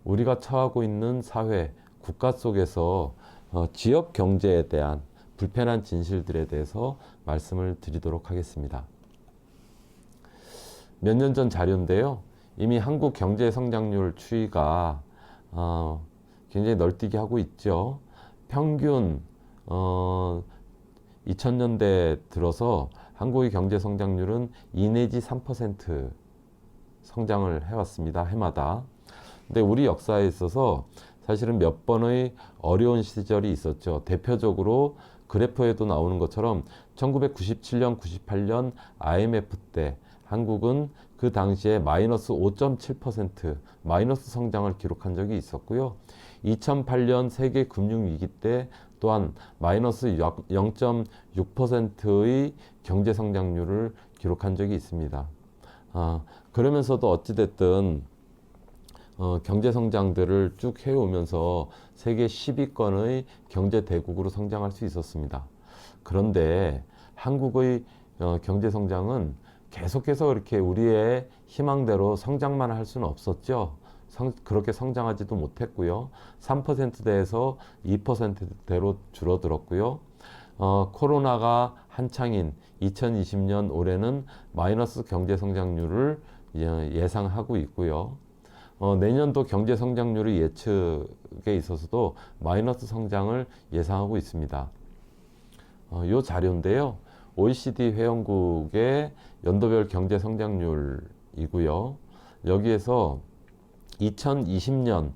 우리가 처하고 있는 사회, 국가 속에서 지역 경제에 대한 불편한 진실들에 대해서 말씀을 드리도록 하겠습니다. 몇 년 전 자료인데요. 이미 한국 경제 성장률 추이가 굉장히 널뛰게 하고 있죠. 평균 2000년대 들어서 한국의 경제 성장률은 2 내지 3% 성장을 해왔습니다. 해마다. 근데 우리 역사에 있어서 사실은 몇 번의 어려운 시절이 있었죠. 대표적으로 그래프에도 나오는 것처럼 1997년, 98년 IMF 때 한국은 그 당시에 마이너스 5.7% 마이너스 성장을 기록한 적이 있었고요. 2008년 세계 금융위기 때 또한 마이너스 0.6%의 경제 성장률을 기록한 적이 있습니다. 그러면서도 어찌됐든 경제 성장들을 쭉 해오면서 세계 10위권의 경제 대국으로 성장할 수 있었습니다. 그런데 한국의 경제 성장은 계속해서 이렇게 우리의 희망대로 성장만 할 수는 없었죠. 그렇게 성장하지도 못했고요. 3%대에서 2%대로 줄어들었고요. 코로나가 한창인 2020년 올해는 마이너스 경제 성장률을 예상하고 있고요. 내년도 경제 성장률의 예측에 있어서도 마이너스 성장을 예상하고 있습니다. 이 자료인데요. OECD 회원국의 연도별 경제 성장률이고요. 여기에서 2020년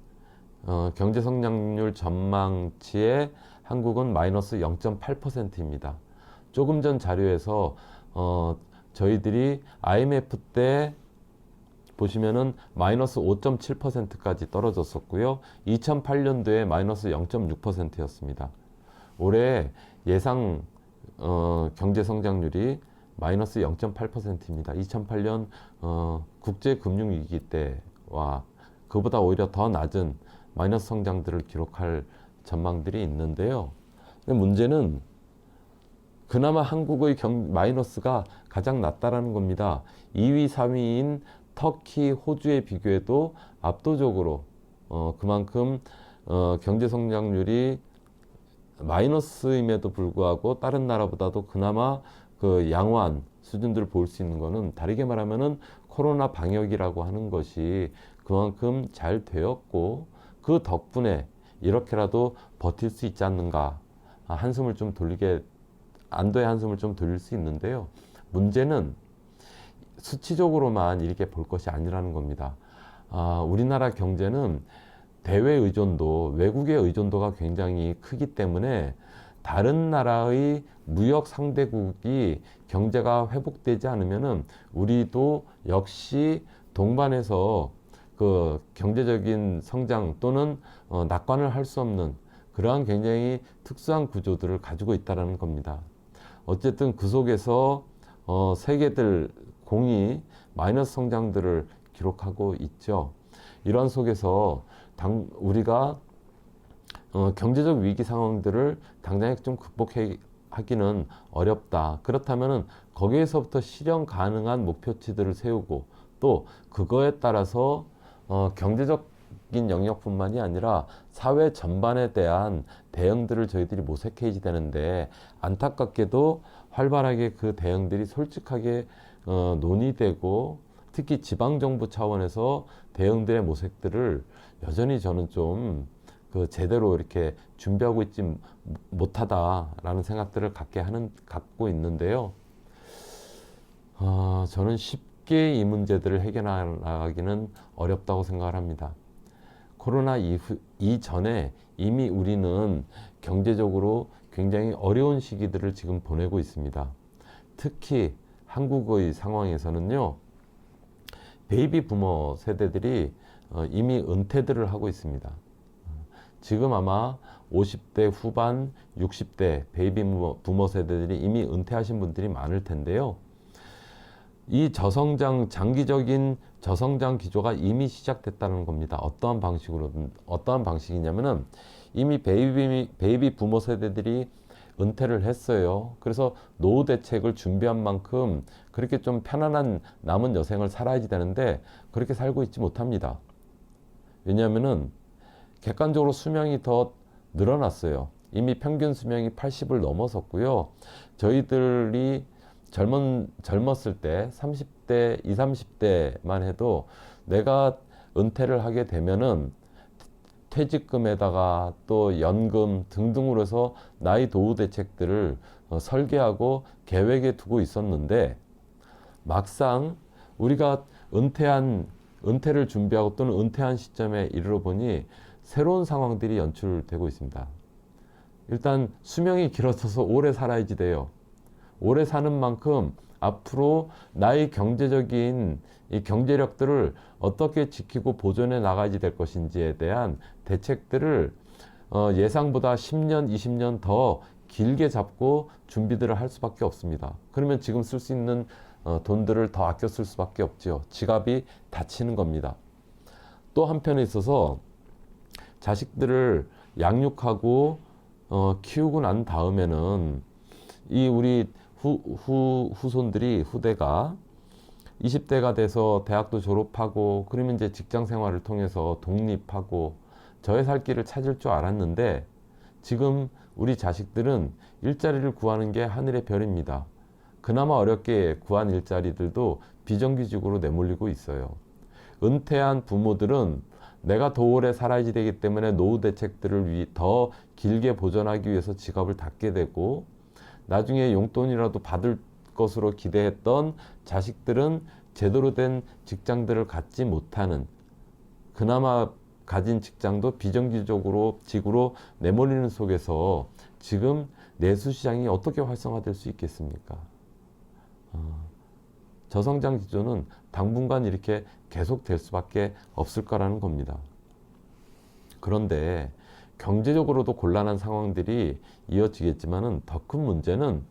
경제 성장률 전망치에 한국은 마이너스 0.8%입니다. 조금 전 자료에서 저희들이 IMF 때 보시면은 마이너스 5.7%까지 떨어졌었고요. 2008년도에 마이너스 0.6%였습니다. 올해 예상 경제 성장률이 마이너스 0.8%입니다. 2008년 국제금융위기 때와 그보다 오히려 더 낮은 마이너스 성장들을 기록할 전망들이 있는데요. 근데 문제는 그나마 한국의 마이너스가 가장 낮다라는 겁니다. 2위, 3위인 터키, 호주에 비교해도 압도적으로 그만큼 경제 성장률이 마이너스임에도 불구하고 다른 나라보다도 그나마 그 양호한 수준들을 볼 수 있는 거는 다르게 말하면은 코로나 방역이라고 하는 것이 그만큼 잘 되었고 그 덕분에 이렇게라도 버틸 수 있지 않는가 한숨을 좀 돌리게 안도의 한숨을 좀 돌릴 수 있는데요. 문제는 수치적으로만 이렇게 볼 것이 아니라는 겁니다. 우리나라 경제는 대외 의존도, 외국의 의존도가 굉장히 크기 때문에 다른 나라의 무역 상대국이 경제가 회복되지 않으면은 우리도 역시 동반해서 그 경제적인 성장 또는 낙관을 할 수 없는 그러한 굉장히 특수한 구조들을 가지고 있다는 겁니다. 어쨌든 그 속에서 세계들 공이 마이너스 성장들을 기록하고 있죠. 이런 속에서 우리가 경제적 위기 상황들을 당장에 좀 극복하기는 어렵다. 그렇다면은 거기에서부터 실현 가능한 목표치들을 세우고 또 그거에 따라서 경제적인 영역뿐만이 아니라 사회 전반에 대한 대응들을 저희들이 모색해야 되는데 안타깝게도 활발하게 그 대응들이 솔직하게 논의되고 특히 지방정부 차원에서 대응들의 모색들을 여전히 저는 좀 제대로 이렇게 준비하고 있지 못하다라는 생각들을 갖고 있는데요. 저는 쉽게 이 문제들을 해결하기는 어렵다고 생각을 합니다. 코로나 이전에 이미 우리는 경제적으로 굉장히 어려운 시기들을 지금 보내고 있습니다. 특히 한국의 상황에서는요, 베이비 부머 세대들이 이미 은퇴들을 하고 있습니다. 지금 아마 50대 후반, 60대 베이비 부머 세대들이 이미 은퇴하신 분들이 많을 텐데요. 이 장기적인 저성장 기조가 이미 시작됐다는 겁니다. 어떠한 방식이냐면은 이미 베이비 부머 세대들이 은퇴를 했어요. 그래서 노후 대책을 준비한 만큼 그렇게 좀 편안한 남은 여생을 살아야지 되는데 그렇게 살고 있지 못합니다. 왜냐하면은 객관적으로 수명이 더 늘어났어요. 이미 평균 수명이 80을 넘어섰고요. 저희들이 젊었을 때 30대, 20, 30대만 해도 내가 은퇴를 하게 되면은 퇴직금에다가 또 연금 등등으로 해서 나이 도후 대책들을 설계하고 계획에 두고 있었는데 막상 우리가 은퇴를 준비하고 또는 은퇴한 시점에 이르러 보니 새로운 상황들이 연출되고 있습니다. 일단 수명이 길어져서 오래 살아야지 돼요. 오래 사는 만큼 앞으로 나의 경제적인 이 경제력들을 어떻게 지키고 보존해 나가야지 될 것인지에 대한 대책들을 예상보다 10년, 20년 더 길게 잡고 준비들을 할 수밖에 없습니다. 그러면 지금 쓸 수 있는 돈들을 더 아껴 쓸 수밖에 없죠. 지갑이 닫히는 겁니다. 또 한편에 있어서 자식들을 양육하고 키우고 난 다음에는 이 우리 후손들이 후대가 20대가 돼서 대학도 졸업하고 그러면 이제 직장 생활을 통해서 독립하고 저의 살 길을 찾을 줄 알았는데 지금 우리 자식들은 일자리를 구하는 게 하늘의 별입니다. 그나마 어렵게 구한 일자리들도 비정규직으로 내몰리고 있어요. 은퇴한 부모들은 내가 더 오래 살아야지 되기 때문에 노후 대책들을 더 길게 보존하기 위해서 지갑을 닫게 되고 나중에 용돈이라도 받을 것으로 기대했던 자식들은 제대로 된 직장들을 갖지 못하는 그나마 가진 직장도 비정규직으로 직으로 내몰리는 속에서 지금 내수시장이 어떻게 활성화될 수 있겠습니까? 저성장 기조는 당분간 이렇게 계속될 수밖에 없을 거라는 겁니다. 그런데 경제적으로도 곤란한 상황들이 이어지겠지만은 더 큰 문제는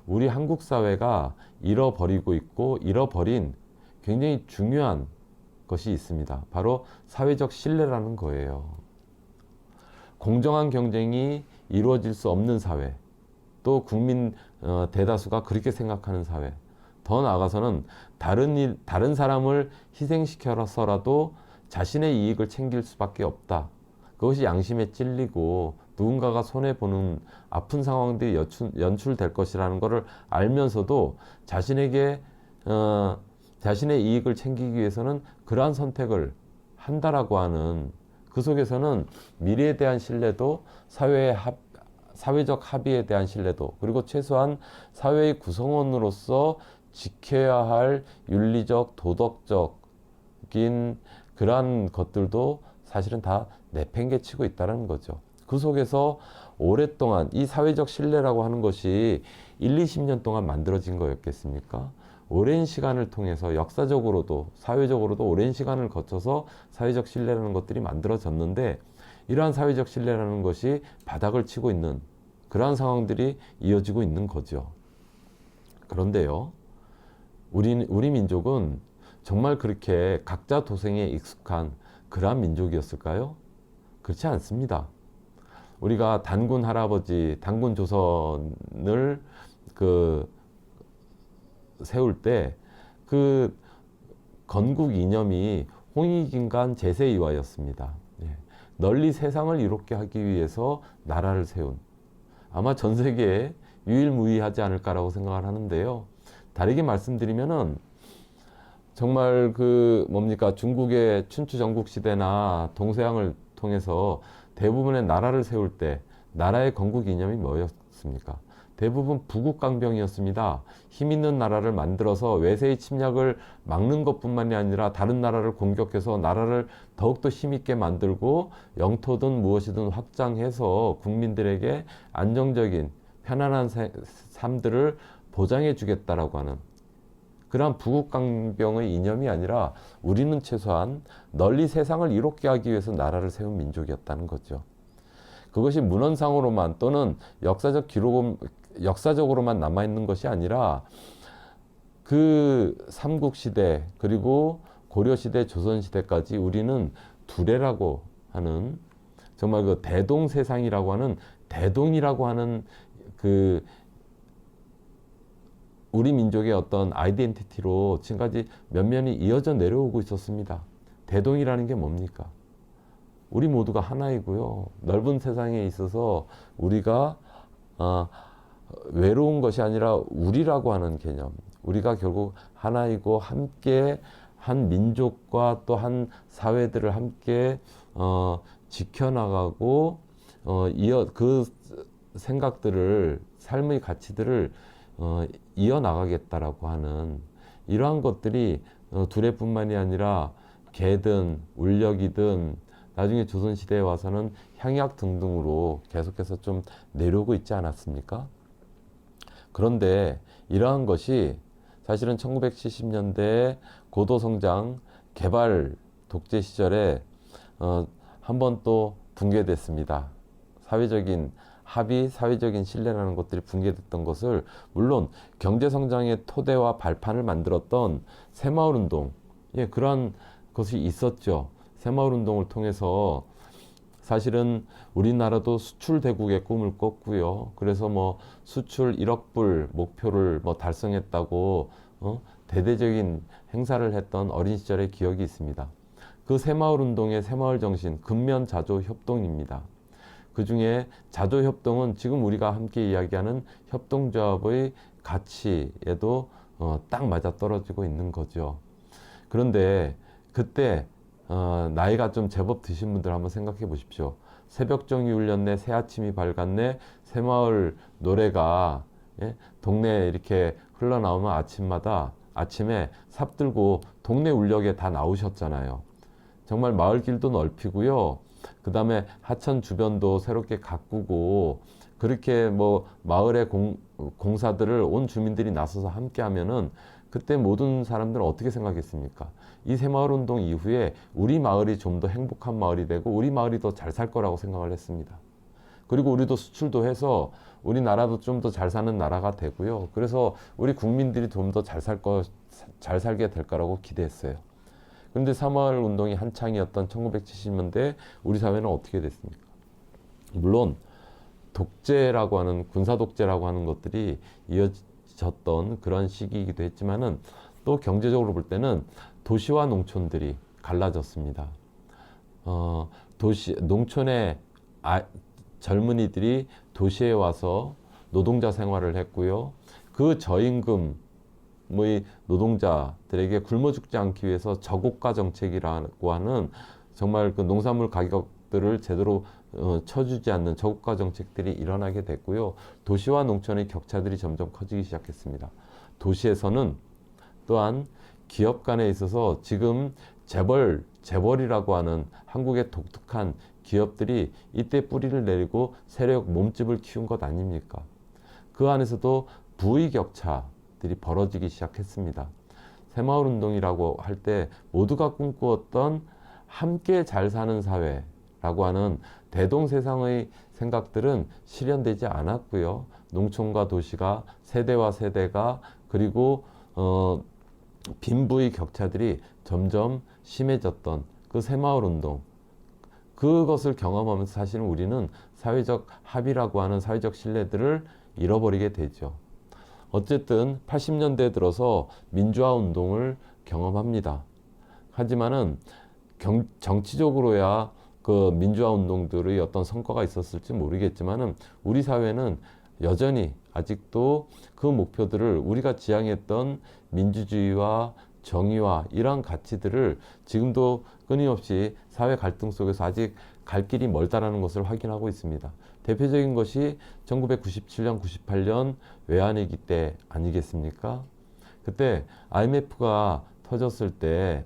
우리 한국 사회가 잃어버리고 있고 잃어버린 굉장히 중요한 것이 있습니다. 바로 사회적 신뢰라는 거예요. 공정한 경쟁이 이루어질 수 없는 사회, 또 국민 대다수가 그렇게 생각하는 사회, 더 나아가서는 다른 사람을 희생시켜서라도 자신의 이익을 챙길 수밖에 없다. 그것이 양심에 찔리고 누군가가 손해보는 아픈 상황들이 연출될 것이라는 것을 알면서도 자신의 이익을 챙기기 위해서는 그러한 선택을 한다라고 하는 그 속에서는 미래에 대한 신뢰도 사회적 합의에 대한 신뢰도 그리고 최소한 사회의 구성원으로서 지켜야 할 윤리적 도덕적인 그러한 것들도 사실은 다 내팽개치고 있다는 거죠. 그 속에서 오랫동안 이 사회적 신뢰라고 하는 것이 1, 20년 동안 만들어진 거였겠습니까? 오랜 시간을 통해서 역사적으로도 사회적으로도 오랜 시간을 거쳐서 사회적 신뢰라는 것들이 만들어졌는데 이러한 사회적 신뢰라는 것이 바닥을 치고 있는 그러한 상황들이 이어지고 있는 거죠. 그런데요, 우리 민족은 정말 그렇게 각자 도생에 익숙한 그러한 민족이었을까요? 그렇지 않습니다. 우리가 단군 할아버지, 단군 조선을 세울 때 그 건국 이념이 홍익인간 제세이화였습니다. 예. 널리 세상을 이롭게 하기 위해서 나라를 세운 아마 전 세계에 유일무이하지 않을까라고 생각을 하는데요. 다르게 말씀드리면은 정말 중국의 춘추 전국 시대나 동서양을 통해서 대부분의 나라를 세울 때 나라의 건국 이념이 뭐였습니까? 대부분 부국강병이었습니다. 힘 있는 나라를 만들어서 외세의 침략을 막는 것뿐만이 아니라 다른 나라를 공격해서 나라를 더욱더 힘있게 만들고 영토든 무엇이든 확장해서 국민들에게 안정적인 편안한 삶들을 보장해 주겠다라고 하는 그러한 부국강병의 이념이 아니라 우리는 최소한 널리 세상을 이롭게 하기 위해서 나라를 세운 민족이었다는 거죠. 그것이 문헌상으로만 또는 역사적으로만 남아있는 것이 아니라 그 삼국시대 그리고 고려시대 조선시대까지 우리는 두레라고 하는 정말 그 대동세상이라고 하는 대동이라고 하는 그 우리 민족의 어떤 아이덴티티로 지금까지 몇 면이 이어져 내려오고 있었습니다. 대동이라는 게 뭡니까? 우리 모두가 하나이고요. 넓은 세상에 있어서 우리가 외로운 것이 아니라 우리라고 하는 개념. 우리가 결국 하나이고 함께 한 민족과 또 한 사회들을 함께 지켜나가고 그 생각들을 삶의 가치들을 이어나가겠다라고 하는 이러한 것들이 두레뿐만이 아니라 개든 울력이든 나중에 조선시대에 와서는 향약 등등으로 계속해서 좀 내려오고 있지 않았습니까? 그런데 이러한 것이 사실은 1970년대 고도성장 개발 독재 시절에 한번 또 붕괴됐습니다. 사회적인 합의, 사회적인 신뢰라는 것들이 붕괴됐던 것을 물론 경제성장의 토대와 발판을 만들었던 새마을운동, 예, 그러한 것이 있었죠. 새마을운동을 통해서 사실은 우리나라도 수출 대국의 꿈을 꿨고요. 그래서 뭐 수출 1억 불 목표를 뭐 달성했다고 대대적인 행사를 했던 어린 시절의 기억이 있습니다. 그 새마을운동의 새마을정신, 근면자조협동입니다. 그 중에 자조협동은 지금 우리가 함께 이야기하는 협동조합의 가치에도 딱 맞아떨어지고 있는 거죠. 그런데 그때 나이가 좀 제법 드신 분들 한번 생각해 보십시오. 새벽종이 울렸네, 새아침이 밝았네, 새마을 노래가 동네에 이렇게 흘러나오면 아침에 삽 들고 동네 울력에 다 나오셨잖아요. 정말 마을길도 넓히고요. 그 다음에 하천 주변도 새롭게 가꾸고 그렇게 뭐 마을의 공사들을 온 주민들이 나서서 함께 하면은 그때 모든 사람들은 어떻게 생각했습니까? 이 새마을운동 이후에 우리 마을이 좀 더 행복한 마을이 되고 우리 마을이 더 잘 살 거라고 생각을 했습니다. 그리고 우리도 수출도 해서 우리나라도 좀 더 잘 사는 나라가 되고요. 그래서 우리 국민들이 좀 더 잘 살게 될 거라고 기대했어요. 그런데 새마을운동이 한창이었던 1970년대 우리 사회는 어떻게 됐습니까? 물론 독재라고 하는 군사독재라고 하는 것들이 이어졌던 그런 시기이기도 했지만은 또 경제적으로 볼 때는 도시와 농촌들이 갈라졌습니다. 농촌의 젊은이들이 도시에 와서 노동자 생활을 했고요. 그 저임금의 노동자들에게 굶어 죽지 않기 위해서 저고가 정책이라고 하는 정말 그 농산물 가격들을 제대로 쳐주지 않는 저고가 정책들이 일어나게 됐고요. 도시와 농촌의 격차들이 점점 커지기 시작했습니다. 도시에서는 또한 기업 간에 있어서 지금 재벌이라고 하는 한국의 독특한 기업들이 이때 뿌리를 내리고 세력 몸집을 키운 것 아닙니까? 그 안에서도 부의 격차들이 벌어지기 시작했습니다. 새마을운동이라고 할 때 모두가 꿈꾸었던 함께 잘 사는 사회라고 하는 대동세상의 생각들은 실현되지 않았고요. 농촌과 도시가 세대와 세대가 그리고 빈부의 격차들이 점점 심해졌던 그 새마을운동, 그것을 경험하면서 사실은 우리는 사회적 합의라고 하는 사회적 신뢰들을 잃어버리게 되죠. 어쨌든 80년대에 들어서 민주화 운동을 경험합니다. 하지만은 정치적으로야 그 민주화 운동들의 어떤 성과가 있었을지 모르겠지만은 우리 사회는 여전히 아직도 그 목표들을 우리가 지향했던 민주주의와 정의와 이러한 가치들을 지금도 끊임없이 사회 갈등 속에서 아직 갈 길이 멀다라는 것을 확인하고 있습니다. 대표적인 것이 1997년, 98년 외환위기 때 아니겠습니까? 그때 IMF가 터졌을 때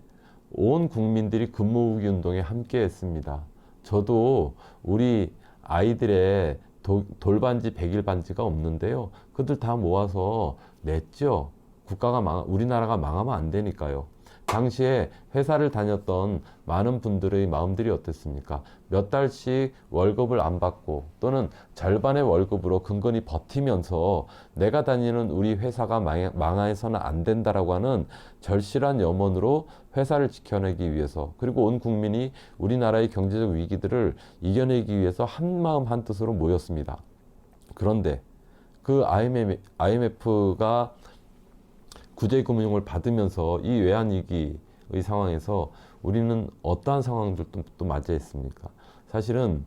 온 국민들이 근무후기 운동에 함께 했습니다. 저도 우리 아이들의 돌반지, 백일반지가 없는데요. 그들 다 모아서 냈죠. 우리나라가 망하면 안 되니까요. 당시에 회사를 다녔던 많은 분들의 마음들이 어땠습니까? 몇 달씩 월급을 안 받고 또는 절반의 월급으로 근근히 버티면서 내가 다니는 우리 회사가 망해서는 안 된다라고 하는 절실한 염원으로 회사를 지켜내기 위해서 그리고 온 국민이 우리나라의 경제적 위기들을 이겨내기 위해서 한마음 한뜻으로 모였습니다. 그런데 그 IMF가 구제금융을 받으면서 이 외환위기 상황에서 우리는 어떠한 상황들도 또 맞이했습니까? 사실은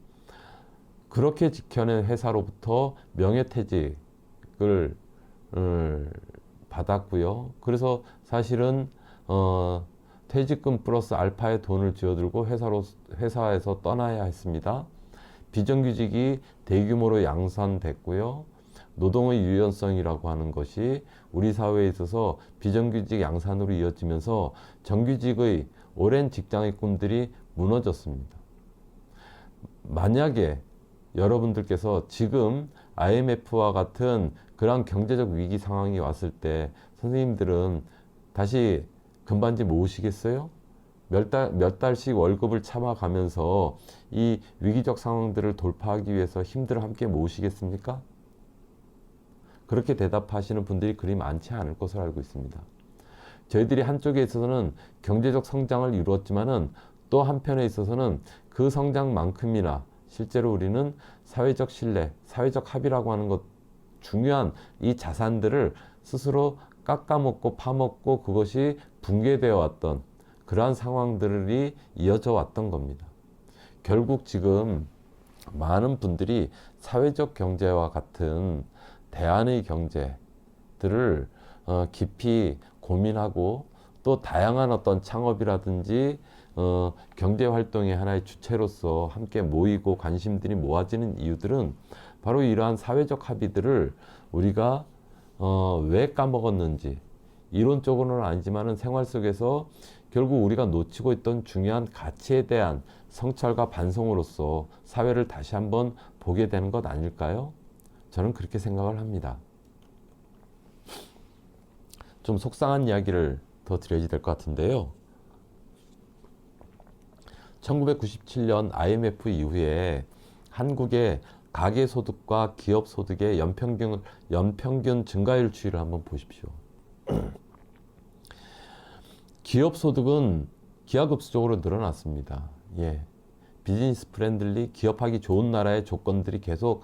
그렇게 지켜낸 회사로부터 명예퇴직을 받았고요. 그래서 사실은 퇴직금 플러스 알파의 돈을 쥐어들고 회사에서 떠나야 했습니다. 비정규직이 대규모로 양산됐고요. 노동의 유연성이라고 하는 것이 우리 사회에 있어서 비정규직 양산으로 이어지면서 정규직의 오랜 직장의 꿈들이 무너졌습니다. 만약에 여러분들께서 지금 IMF와 같은 그러한 경제적 위기 상황이 왔을 때 선생님들은 다시 금반지 모으시겠어요? 몇 달씩 월급을 참아가면서 이 위기적 상황들을 돌파하기 위해서 힘들어 함께 모으시겠습니까? 그렇게 대답하시는 분들이 그리 많지 않을 것으로 알고 있습니다. 저희들이 한쪽에 있어서는 경제적 성장을 이루었지만은 또 한편에 있어서는 그 성장만큼이나 실제로 우리는 사회적 신뢰, 사회적 합의라고 하는 것 중요한 이 자산들을 스스로 깎아먹고 파먹고 그것이 붕괴되어 왔던 그러한 상황들이 이어져 왔던 겁니다. 결국 지금 많은 분들이 사회적 경제와 같은 대안의 경제들을 깊이 고민하고 또 다양한 어떤 창업이라든지 경제 활동의 하나의 주체로서 함께 모이고 관심들이 모아지는 이유들은 바로 이러한 사회적 합의들을 우리가 왜 까먹었는지 이론적으로는 아니지만은 생활 속에서 결국 우리가 놓치고 있던 중요한 가치에 대한 성찰과 반성으로서 사회를 다시 한번 보게 되는 것 아닐까요? 저는 그렇게 생각을 합니다. 좀 속상한 이야기를 더 드려야 될 것 같은데요. 1997년 IMF 이후에 한국의 가계소득과 기업소득의 연평균 증가율 추이를 한번 보십시오. 기업소득은 기하급수적으로 늘어났습니다. 예. 비즈니스 프렌들리 기업하기 좋은 나라의 조건들이 계속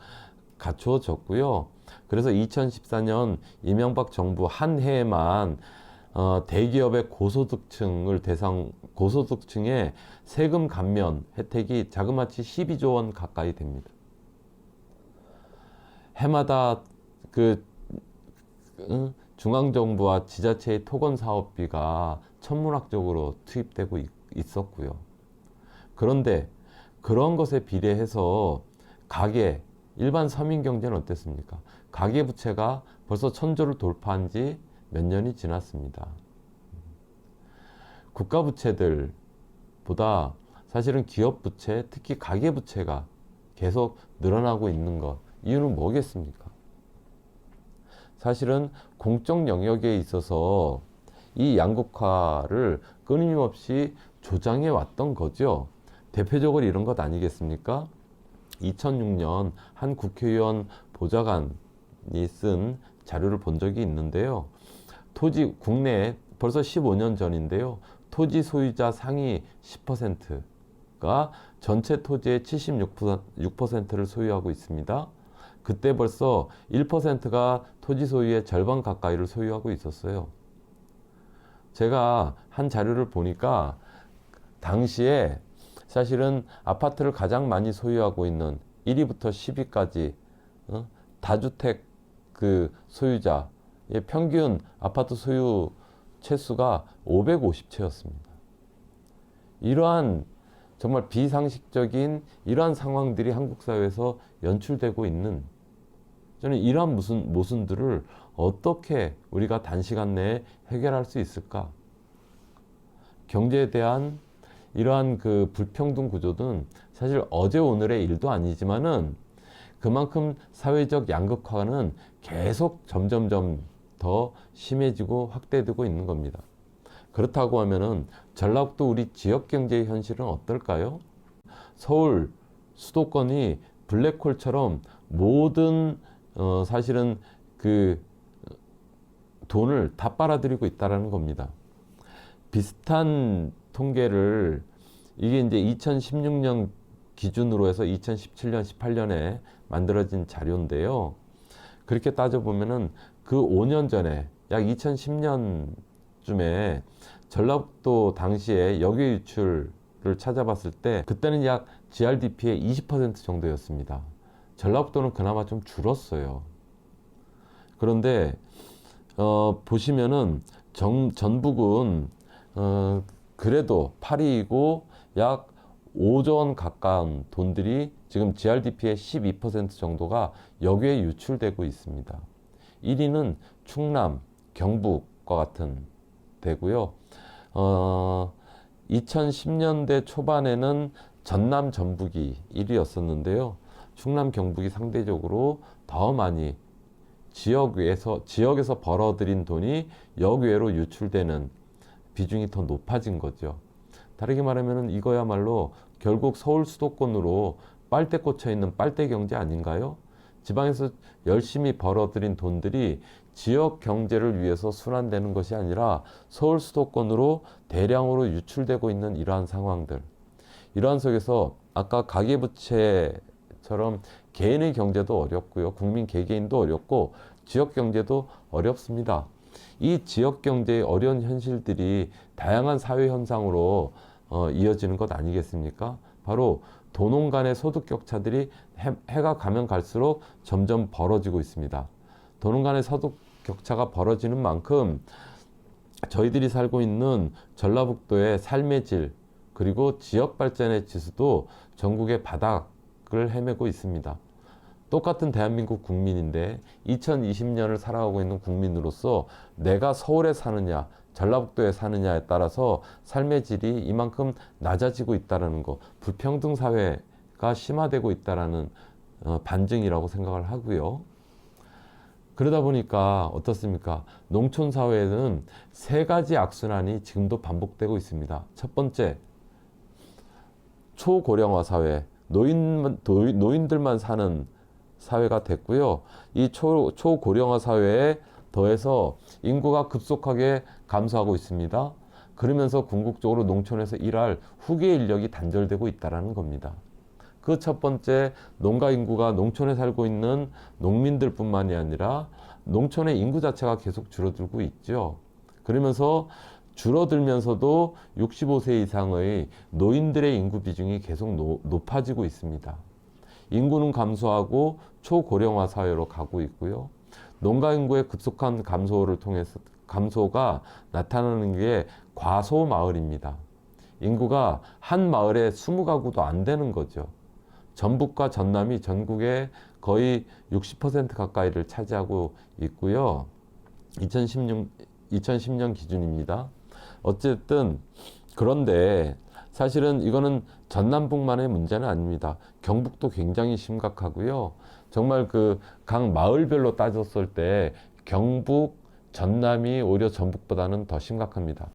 갖추어졌고요. 그래서 2014년 이명박 정부 한 해에만 대기업의 고소득층의 세금 감면 혜택이 자그마치 12조 원 가까이 됩니다. 해마다 중앙정부와 지자체의 토건 사업비가 천문학적으로 투입되고 있었고요. 그런데 그런 것에 비례해서 일반 서민 경제는 어땠습니까? 가계부채가 벌써 1000조를 돌파한 지 몇 년이 지났습니다. 국가부채들보다 사실은 기업부채, 특히 가계부채가 계속 늘어나고 있는 것, 이유는 뭐겠습니까? 사실은 공적 영역에 있어서 이 양극화를 끊임없이 조장해 왔던 거죠. 대표적으로 이런 것 아니겠습니까? 2006년 한 국회의원 보좌관이 쓴 자료를 본 적이 있는데요. 국내에 벌써 15년 전인데요. 토지 소유자 상위 10%가 전체 토지의 76%를 소유하고 있습니다. 그때 벌써 1%가 토지 소유의 절반 가까이를 소유하고 있었어요. 제가 한 자료를 보니까 당시에 사실은 아파트를 가장 많이 소유하고 있는 1위부터 10위까지 다주택 소유자의 평균 아파트 소유 채수가 550채였습니다. 이러한 정말 비상식적인 이러한 상황들이 한국 사회에서 연출되고 있는, 저는 이러한 모순들을 어떻게 우리가 단시간 내에 해결할 수 있을까? 경제에 대한 이러한 불평등 구조는 사실 어제 오늘의 일도 아니지만은 그만큼 사회적 양극화는 계속 점점점 더 심해지고 확대되고 있는 겁니다. 그렇다고 하면은 전라북도 우리 지역 경제의 현실은 어떨까요? 서울 수도권이 블랙홀처럼 모든 사실은 돈을 다 빨아들이고 있다라는 겁니다. 비슷한 통계를 이게 이제 2016년 기준으로 해서 2017년, 18년에 만들어진 자료인데요. 그렇게 따져보면은 그 5년 전에 약 2010년쯤에 전라북도 당시에 역외 유출을 찾아봤을 때 그때는 약 GRDP의 20% 정도였습니다. 전라북도는 그나마 좀 줄었어요. 그런데 보시면은 전북은 그래도 8위이고 약 5조 원 가까운 돈들이 지금 GRDP의 12% 정도가 역외 유출되고 있습니다. 1위는 충남, 경북과 같은 데고요. 2010년대 초반에는 전남, 전북이 1위였었는데요. 충남, 경북이 상대적으로 더 많이 지역에서 벌어들인 돈이 역외로 유출되는 비중이 더 높아진 거죠. 다르게 말하면 이거야말로 결국 서울 수도권으로 빨대 꽂혀 있는 빨대 경제 아닌가요? 지방에서 열심히 벌어들인 돈들이 지역 경제를 위해서 순환되는 것이 아니라 서울 수도권으로 대량으로 유출되고 있는 이러한 상황들. 이러한 속에서 아까 가계부채처럼 개인의 경제도 어렵고요. 국민 개개인도 어렵고 지역 경제도 어렵습니다. 이 지역 경제의 어려운 현실들이 다양한 사회 현상으로 이어지는 것 아니겠습니까? 바로 도농 간의 소득 격차들이 해가 가면 갈수록 점점 벌어지고 있습니다. 도농 간의 소득 격차가 벌어지는 만큼 저희들이 살고 있는 전라북도의 삶의 질 그리고 지역 발전의 지수도 전국의 바닥을 헤매고 있습니다. 똑같은 대한민국 국민인데 2020년을 살아가고 있는 국민으로서 내가 서울에 사느냐 전라북도에 사느냐에 따라서 삶의 질이 이만큼 낮아지고 있다는 거, 불평등 사회가 심화되고 있다는 반증이라고 생각을 하고요. 그러다 보니까 어떻습니까? 농촌 사회에는 세 가지 악순환이 지금도 반복되고 있습니다. 첫 번째, 초고령화 사회, 노인들만 사는 사회가 됐고요. 이 초고령화 사회에 더해서 인구가 급속하게 감소하고 있습니다. 그러면서 궁극적으로 농촌에서 일할 후계 인력이 단절되고 있다는 겁니다. 그 첫 번째, 농가 인구가 농촌에 살고 있는 농민들뿐만이 아니라 농촌의 인구 자체가 계속 줄어들고 있죠. 그러면서 줄어들면서도 65세 이상의 노인들의 인구 비중이 계속 높아지고 있습니다. 인구는 감소하고 초고령화 사회로 가고 있고요. 농가 인구의 급속한 감소를 통해서 감소가 나타나는 게 과소 마을입니다. 인구가 한 마을에 20가구도 안 되는 거죠. 전북과 전남이 전국의 거의 60% 가까이를 차지하고 있고요. 2010년 기준입니다. 어쨌든 그런데 사실은 이거는 전남북만의 문제는 아닙니다. 경북도 굉장히 심각하고요. 정말 그 각 마을별로 따졌을 때 경북, 전남이 오히려 전북보다는 더 심각합니다.